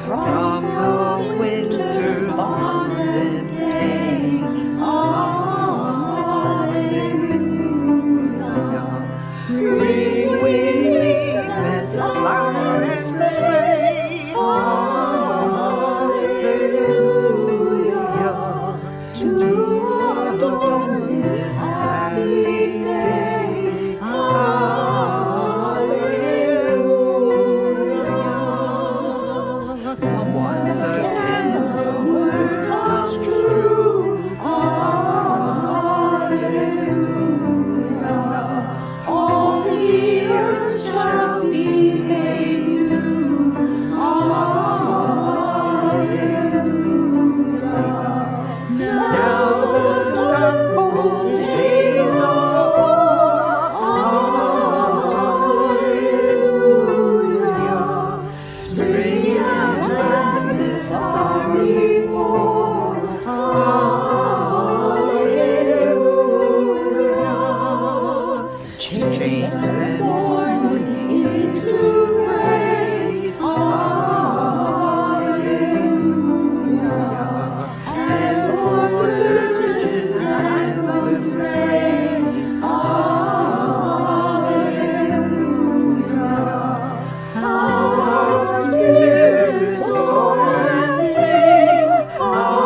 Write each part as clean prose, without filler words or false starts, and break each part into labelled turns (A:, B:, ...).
A: from the winter's longing pain. Hallelujah. Green leaf and flower and spray. Hallelujah. To adorn this happy day. Hallelujah. Once again the word comes true. Hallelujah. All the earth shall be made new. Hallelujah. Now the dark cold days are o'er. Hallelujah. Spring and gladness are before. Hallelujah. Change the mourning into praise. Hallelujah. And for churches and the praise. Hallelujah. Our spirits soar and sing. Hallelujah.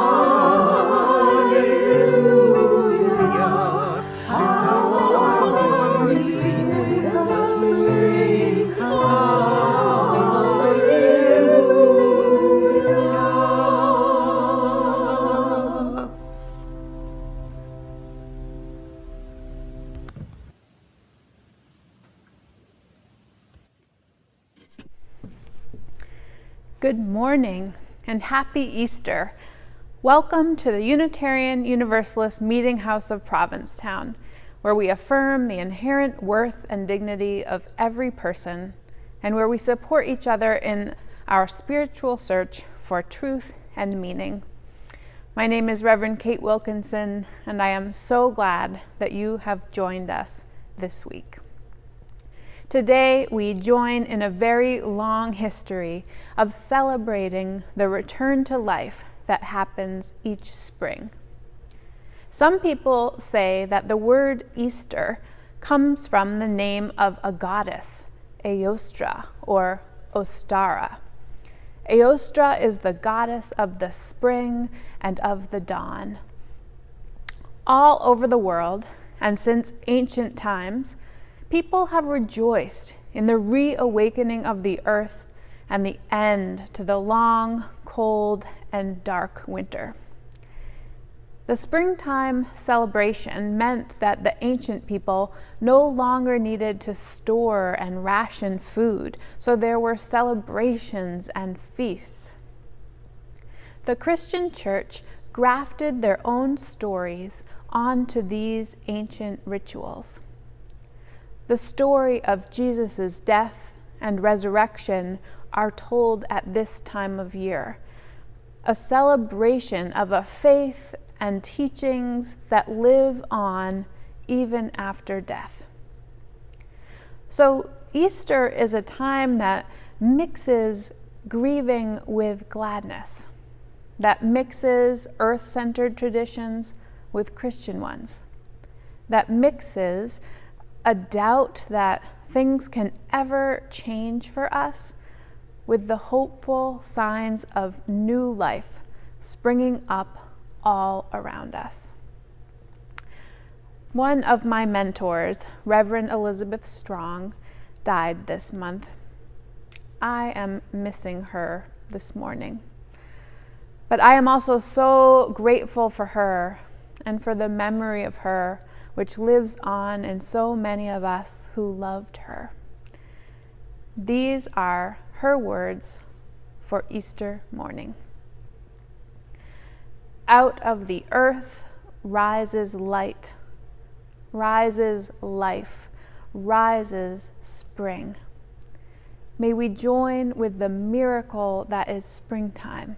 A: Our hearts leap with the spring. Hallelujah.
B: Good morning and happy Easter. Welcome to the Unitarian Universalist Meeting House of Provincetown, where we affirm the inherent worth and dignity of every person and where we support each other in our spiritual search for truth and meaning. My name is Reverend Kate Wilkinson, and I am so glad that you have joined us this week. Today, we join in a very long history of celebrating the return to life that happens each spring. Some people say that the word Easter comes from the name of a goddess, Eostra or Ostara. Eostra is the goddess of the spring and of the dawn. All over the world, and since ancient times, people have rejoiced in the reawakening of the earth and the end to the long, cold, and dark winter. The springtime celebration meant that the ancient people no longer needed to store and ration food, so there were celebrations and feasts. The Christian church grafted their own stories onto these ancient rituals. The story of Jesus' death and resurrection are told at this time of year, a celebration of a faith and teachings that live on even after death. So Easter is a time that mixes grieving with gladness, that mixes earth-centered traditions with Christian ones, that mixes a doubt that things can ever change for us with the hopeful signs of new life springing up all around us. One of my mentors, Reverend Elizabeth Strong, died this month. I am missing her this morning. But I am also so grateful for her and for the memory of her, which lives on in so many of us who loved her. These are her words for Easter morning. Out of the earth rises light, rises life, rises spring. May we join with the miracle that is springtime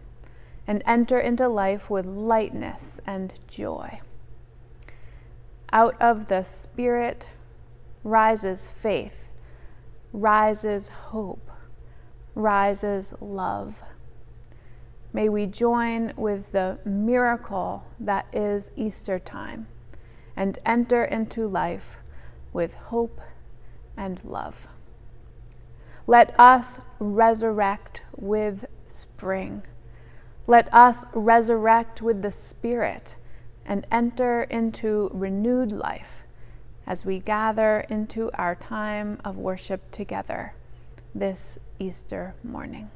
B: and enter into life with lightness and joy. Out of the Spirit rises faith, rises hope, rises love, may we join with the miracle that is Easter time and enter into life with hope and love. Let us resurrect with spring. Let us resurrect with the Spirit and enter into renewed life as we gather into our time of worship together this Easter morning.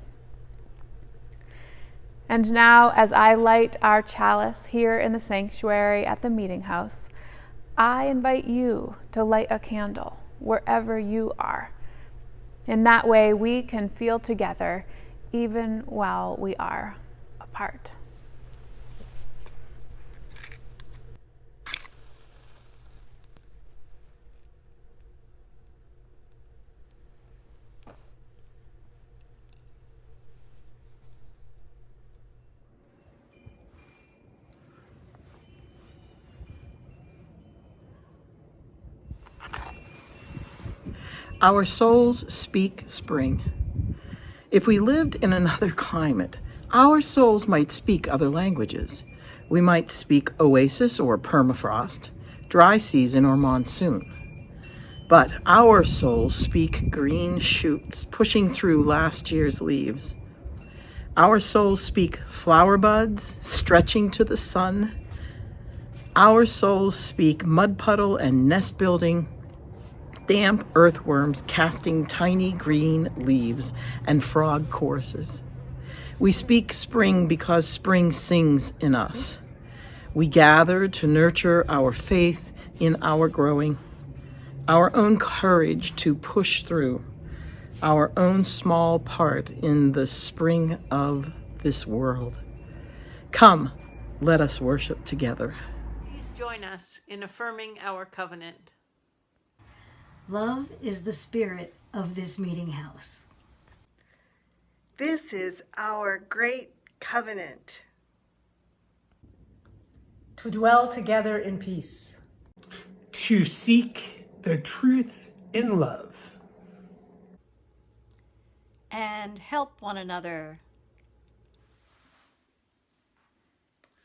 B: And now, as I light our chalice here in the sanctuary at the Meeting House, I invite you to light a candle wherever you are. In that way, we can feel together even while we are apart.
C: Our souls speak spring. If we lived in another climate, our souls might speak other languages. We might speak oasis or permafrost, dry season or monsoon. But our souls speak green shoots pushing through last year's leaves. Our souls speak flower buds stretching to the sun. Our souls speak mud puddle and nest building, damp earthworms casting tiny green leaves, and frog choruses. We speak spring because spring sings in us. We gather to nurture our faith in our growing, our own courage to push through, our own small part in the spring of this world. Come, let us worship together.
D: Please join us in affirming our covenant.
E: Love is the spirit of this meeting house.
F: This is our great covenant.
G: To dwell together in peace.
H: To seek the truth in love.
I: And help one another.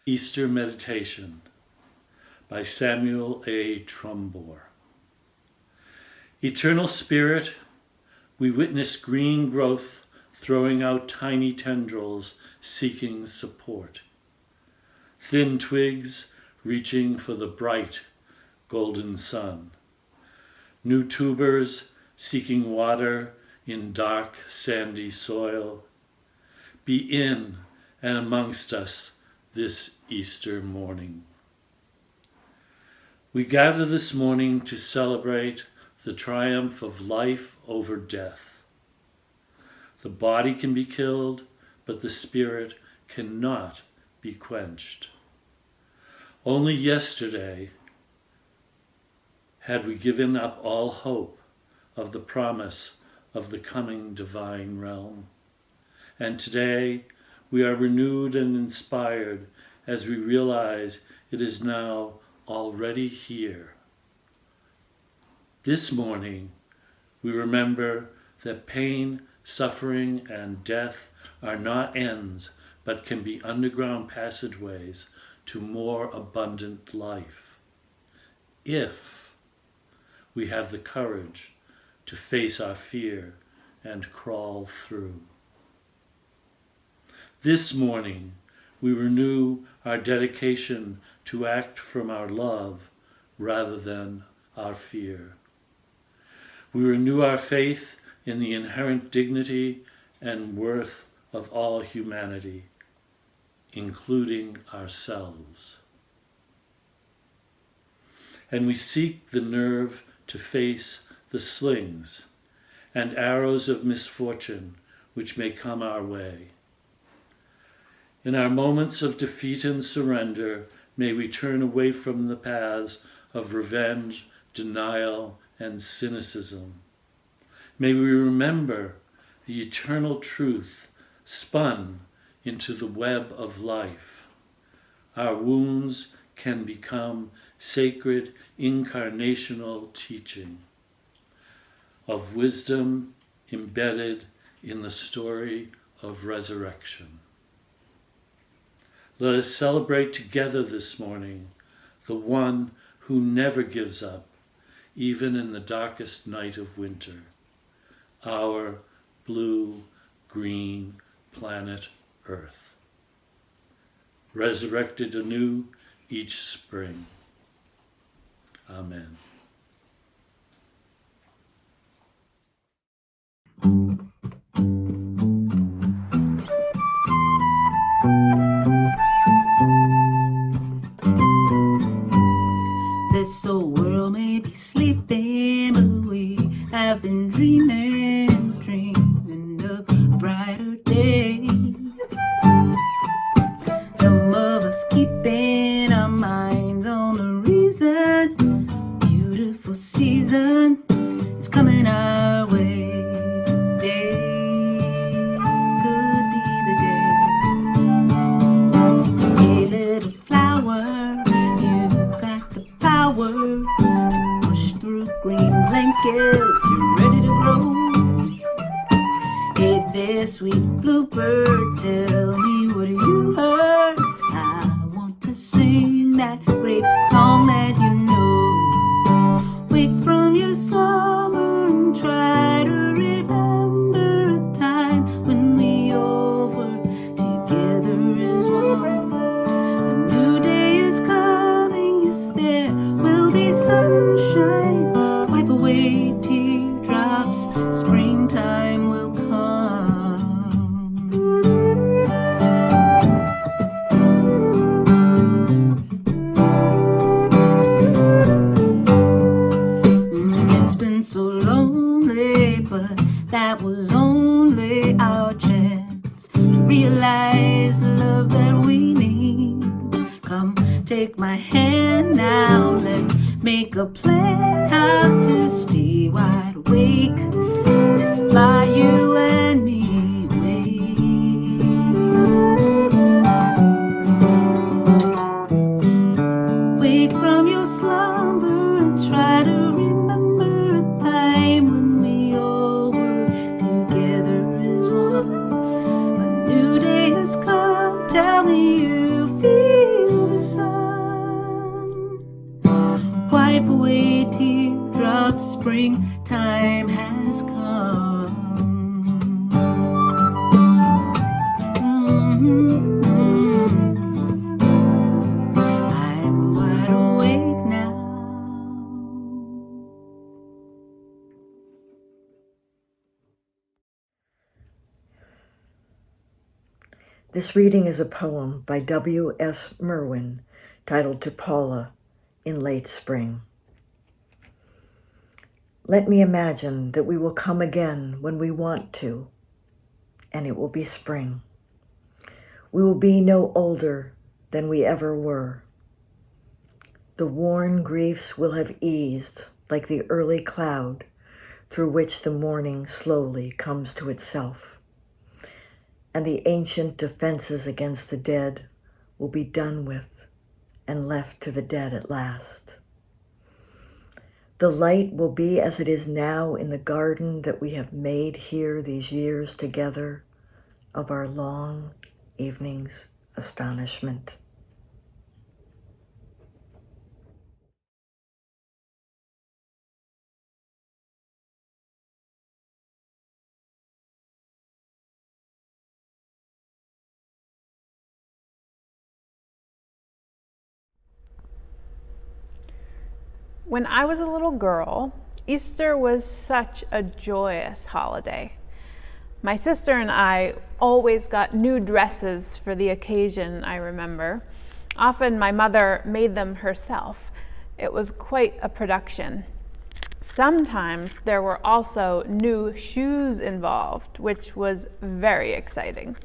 J: Easter Meditation by Samuel A. Trumbore. Eternal Spirit, we witness green growth throwing out tiny tendrils seeking support. Thin twigs reaching for the bright golden sun. New tubers seeking water in dark sandy soil. Be in and amongst us this Easter morning. We gather this morning to celebrate the triumph of life over death. The body can be killed, but the spirit cannot be quenched. Only yesterday had we given up all hope of the promise of the coming divine realm. And today we are renewed and inspired as we realize it is now already here. This morning, we remember that pain, suffering, and death are not ends, but can be underground passageways to more abundant life, if we have the courage to face our fear and crawl through. This morning, we renew our dedication to act from our love rather than our fear. We renew our faith in the inherent dignity and worth of all humanity, including ourselves. And we seek the nerve to face the slings and arrows of misfortune which may come our way. In our moments of defeat and surrender, may we turn away from the paths of revenge, denial, and cynicism. May we remember the eternal truth spun into the web of life. Our wounds can become sacred incarnational teaching of wisdom embedded in the story of resurrection. Let us celebrate together this morning the one who never gives up, even in the darkest night of winter, our blue-green planet Earth, resurrected anew each spring. Amen.
A: This old world may be sleeping, but we have been dreaming of a brighter day. Some of us keeping our minds on the reason. Beautiful season is coming our way. Today could be the day. Hey, little flower, you got the power to push through green blankets. You're ready to grow. Hey there, sweet bluebird, tell me what you heard. I want to sing that great song that you know. Wake from your slumber and try to remember a time when we all were together as one. A new day is coming, yes, there will be sunshine. Wipe away teardrops, springtime will come. It's been so lonely, but that was only our chance to realize the love that we need. Come, take my hand now, let's make a plan how to stay wide awake. Let's fly you and me away. Wake from your slumber and try to remember a time when we all were together as one. A new day has come, tell me you feel the sun. Wipe away teardrops, springtime has come. I'm wide awake now.
K: This reading is a poem by W.S. Merwin titled To Paula in Late Spring. Let me imagine that we will come again when we want to, and it will be spring. We will be no older than we ever were. The worn griefs will have eased like the early cloud through which the morning slowly comes to itself. And the ancient defenses against the dead will be done with and left to the dead at last. The light will be as it is now in the garden that we have made here these years together of our long evening's astonishment.
B: When I was a little girl, Easter was such a joyous holiday. My sister and I always got new dresses for the occasion, I remember. Often my mother made them herself. It was quite a production. Sometimes there were also new shoes involved, which was very exciting.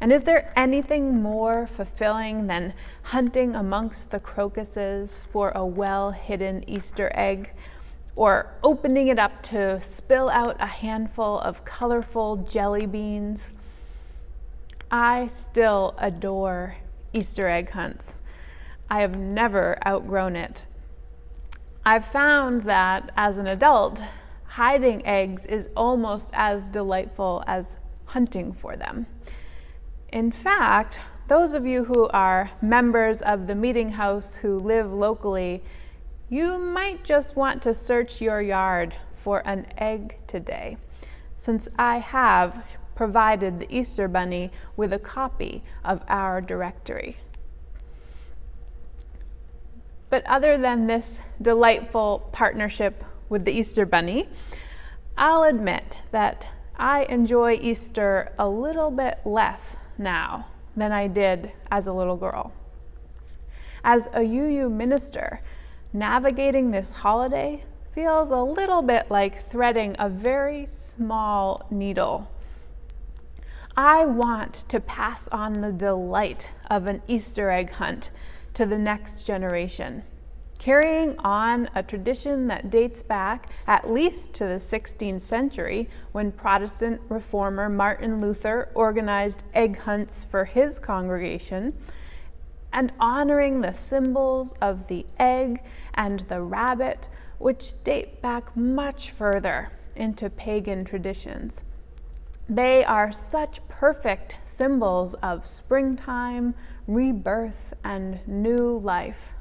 B: And is there anything more fulfilling than hunting amongst the crocuses for a well-hidden Easter egg, or opening it up to spill out a handful of colorful jelly beans? I still adore Easter egg hunts. I have never outgrown it. I've found that as an adult, hiding eggs is almost as delightful as hunting for them. In fact, those of you who are members of the meeting house who live locally, you might just want to search your yard for an egg today, since I have provided the Easter Bunny with a copy of our directory. But other than this delightful partnership with the Easter Bunny, I'll admit that I enjoy Easter a little bit less now than I did as a little girl. As a UU minister, navigating this holiday feels a little bit like threading a very small needle. I want to pass on the delight of an Easter egg hunt to the next generation, carrying on a tradition that dates back at least to the 16th century, when Protestant reformer Martin Luther organized egg hunts for his congregation, and honoring the symbols of the egg and the rabbit, which date back much further into pagan traditions. They are such perfect symbols of springtime, rebirth, and new life.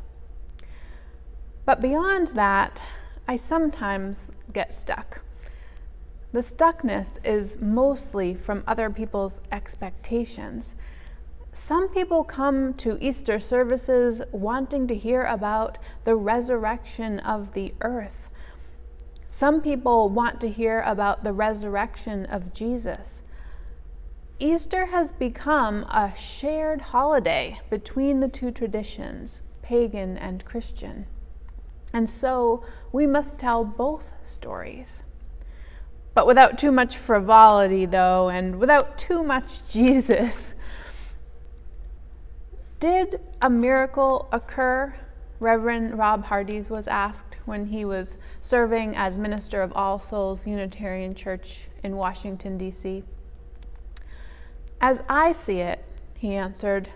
B: But beyond that, I sometimes get stuck. The stuckness is mostly from other people's expectations. Some people come to Easter services wanting to hear about the resurrection of the earth. Some people want to hear about the resurrection of Jesus. Easter has become a shared holiday between the two traditions, pagan and Christian. And so we must tell both stories. But without too much frivolity, though, and without too much Jesus. Did a miracle occur? Reverend Rob Hardees was asked when he was serving as minister of All Souls Unitarian Church in Washington, D.C. As I see it, he answered,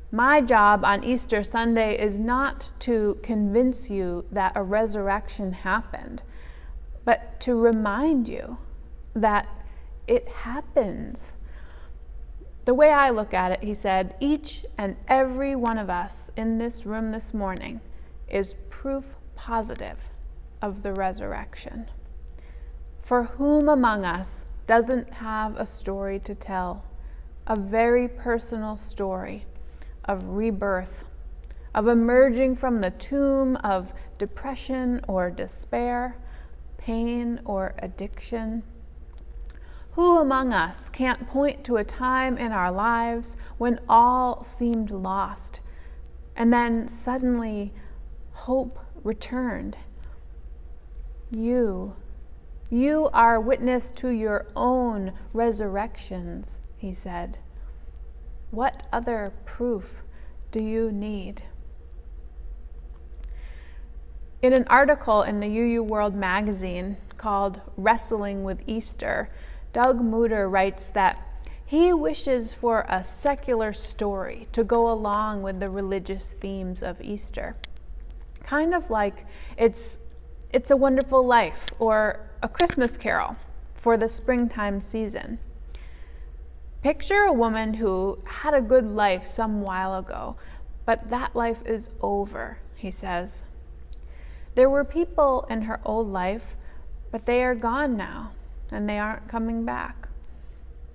B: my job on Easter Sunday is not to convince you that a resurrection happened, but to remind you that it happens. The way I look at it, he said, each and every one of us in this room this morning is proof positive of the resurrection. For whom among us doesn't have a story to tell, a very personal story of rebirth, of emerging from the tomb of depression or despair, pain or addiction? Who among us can't point to a time in our lives when all seemed lost, and then suddenly hope returned? You are witness to your own resurrections, he said. What other proof do you need? In an article in the UU World magazine called Wrestling with Easter, Doug Mooter writes that he wishes for a secular story to go along with the religious themes of Easter. Kind of like It's a Wonderful Life or A Christmas Carol for the springtime season. Picture a woman who had a good life some while ago, but that life is over, he says. There were people in her old life, but they are gone now, and they aren't coming back.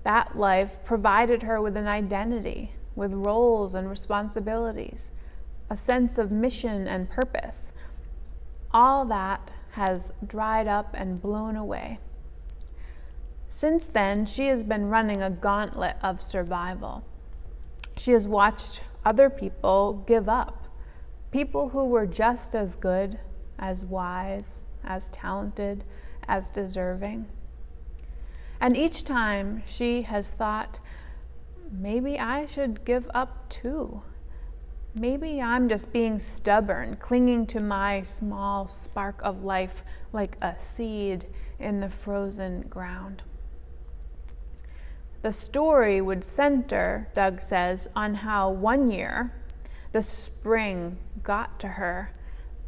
B: That life provided her with an identity, with roles and responsibilities, a sense of mission and purpose. All that has dried up and blown away. Since then, she has been running a gauntlet of survival. She has watched other people give up, people who were just as good, as wise, as talented, as deserving. And each time she has thought, maybe I should give up too. Maybe I'm just being stubborn, clinging to my small spark of life like a seed in the frozen ground. The story would center, Doug says, on how one year the spring got to her,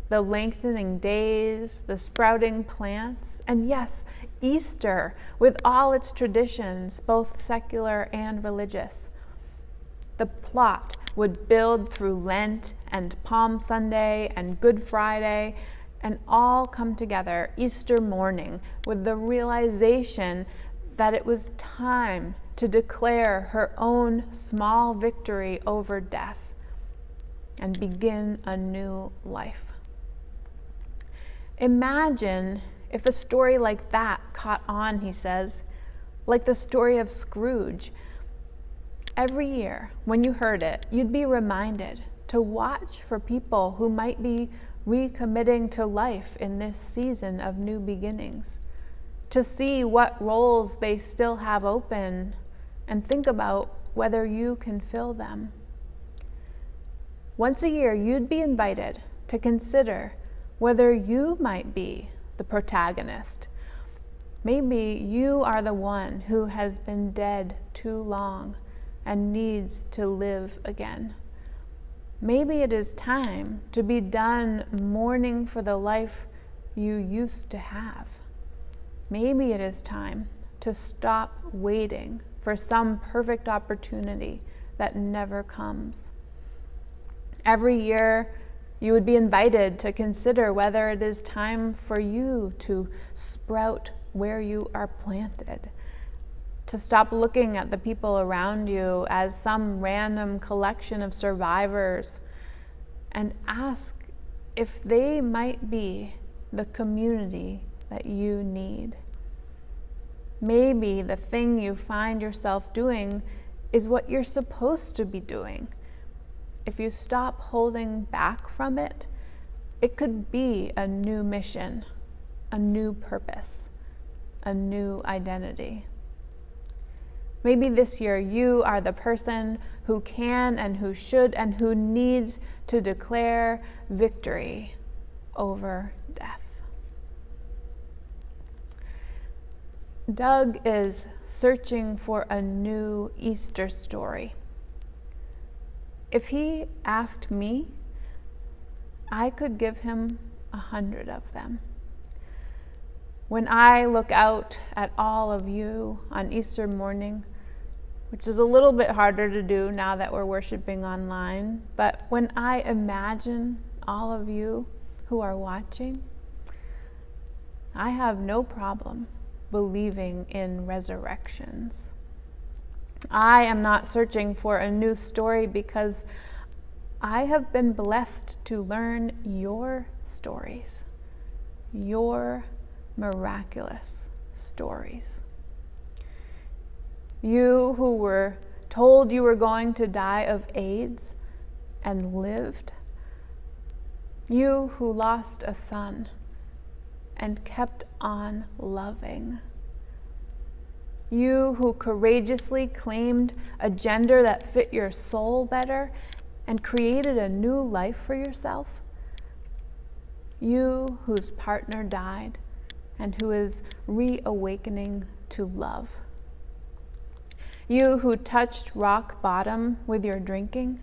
B: the lengthening days, the sprouting plants, and yes, Easter with all its traditions, both secular and religious. the plot would build through Lent and Palm Sunday and Good Friday and all come together Easter morning with the realization that it was time to declare her own small victory over death and begin a new life. Imagine if a story like that caught on, he says, like the story of Scrooge. Every year, when you heard it, you'd be reminded to watch for people who might be recommitting to life in this season of new beginnings, to see what roles they still have open and think about whether you can fill them. Once a year, you'd be invited to consider whether you might be the protagonist. Maybe you are the one who has been dead too long and needs to live again. Maybe it is time to be done mourning for the life you used to have. Maybe it is time to stop waiting for some perfect opportunity that never comes. Every year, you would be invited to consider whether it is time for you to sprout where you are planted, to stop looking at the people around you as some random collection of survivors and ask if they might be the community that you need. Maybe the thing you find yourself doing is what you're supposed to be doing. If you stop holding back from it, it could be a new mission, a new purpose, a new identity. Maybe this year you are the person who can and who should and who needs to declare victory over death. Doug is searching for a new Easter story. If he asked me, I could give him 100 of them. When I look out at all of you on Easter morning, which is a little bit harder to do now that we're worshiping online, but when I imagine all of you who are watching, I have no problem believing in resurrections. I am not searching for a new story because I have been blessed to learn your stories, your miraculous stories. You who were told you were going to die of AIDS and lived. You who lost a son and kept on loving. You who courageously claimed a gender that fit your soul better and created a new life for yourself. You whose partner died and who is reawakening to love. You who touched rock bottom with your drinking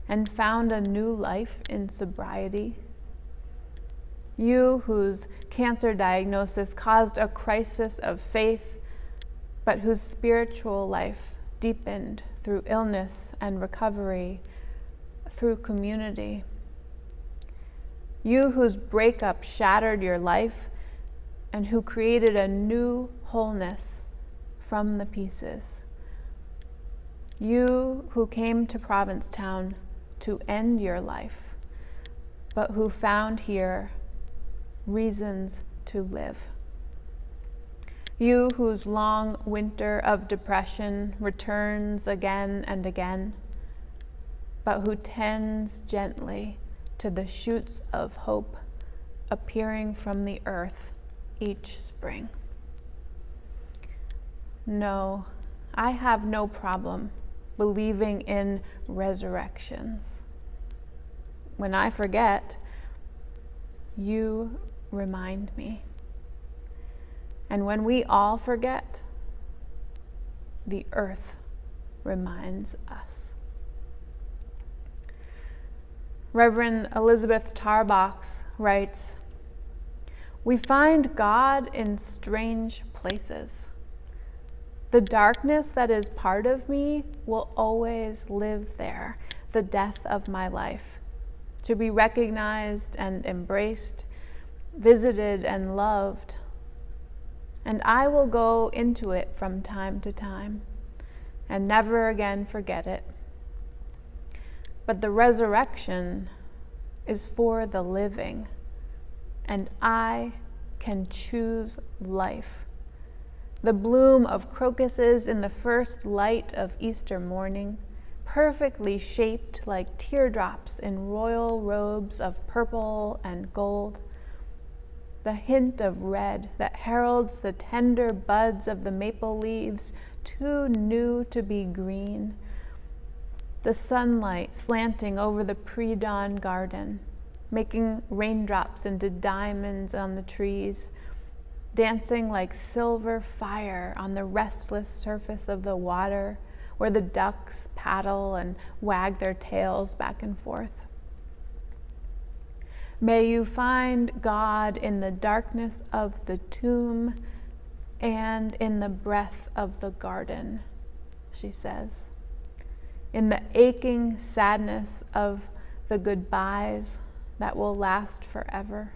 B: and found a new life in sobriety. You whose cancer diagnosis caused a crisis of faith, but whose spiritual life deepened through illness and recovery, through community. You whose breakup shattered your life and who created a new wholeness from the pieces. You who came to Provincetown to end your life, but who found here reasons to live. You whose long winter of depression returns again and again, but who tends gently to the shoots of hope appearing from the earth each spring. No, I have no problem believing in resurrections. When I forget, you remind me. And when we all forget, the earth reminds us. Reverend Elizabeth Tarbox writes, "We find God in strange places. The darkness that is part of me will always live there, the death of my life, to be recognized and embraced, visited and loved. And I will go into it from time to time and never again forget it. But the resurrection is for the living, and I can choose life. The bloom of crocuses in the first light of Easter morning, perfectly shaped like teardrops in royal robes of purple and gold. The hint of red that heralds the tender buds of the maple leaves, too new to be green. The sunlight slanting over the pre-dawn garden, making raindrops into diamonds on the trees, dancing like silver fire on the restless surface of the water where the ducks paddle and wag their tails back and forth. May you find God in the darkness of the tomb and in the breath of the garden, she says. In the aching sadness of the goodbyes that will last forever,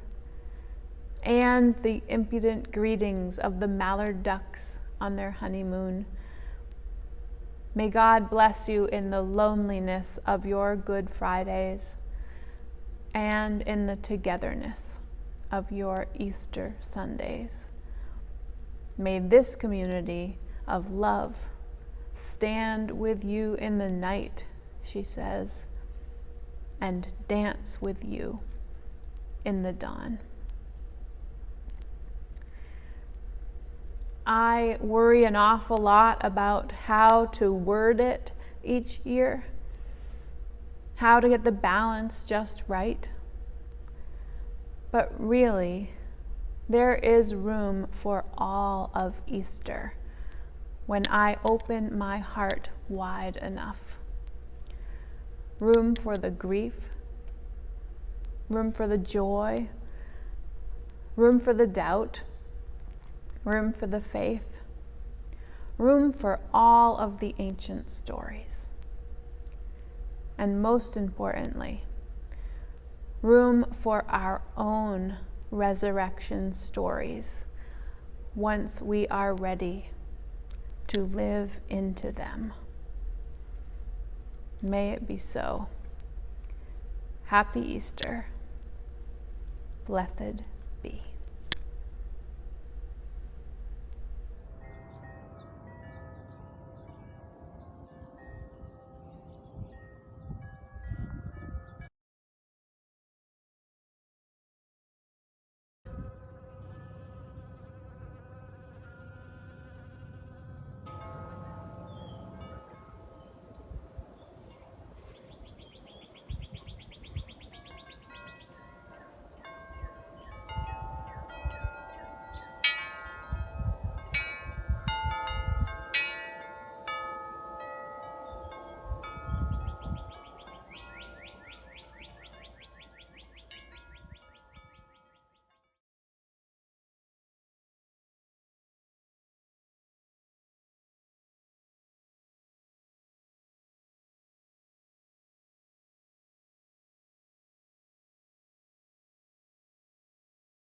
B: and the impudent greetings of the mallard ducks on their honeymoon. May God bless you in the loneliness of your Good Fridays and in the togetherness of your Easter Sundays. May this community of love stand with you in the night, she says, and dance with you in the dawn. I worry an awful lot about how to word it each year, how to get the balance just right. But really, there is room for all of Easter when I open my heart wide enough. Room for the grief, room for the joy, room for the doubt, room for the faith, room for all of the ancient stories. And most importantly, room for our own resurrection stories once we are ready to live into them. May it be so. Happy Easter. Blessed be.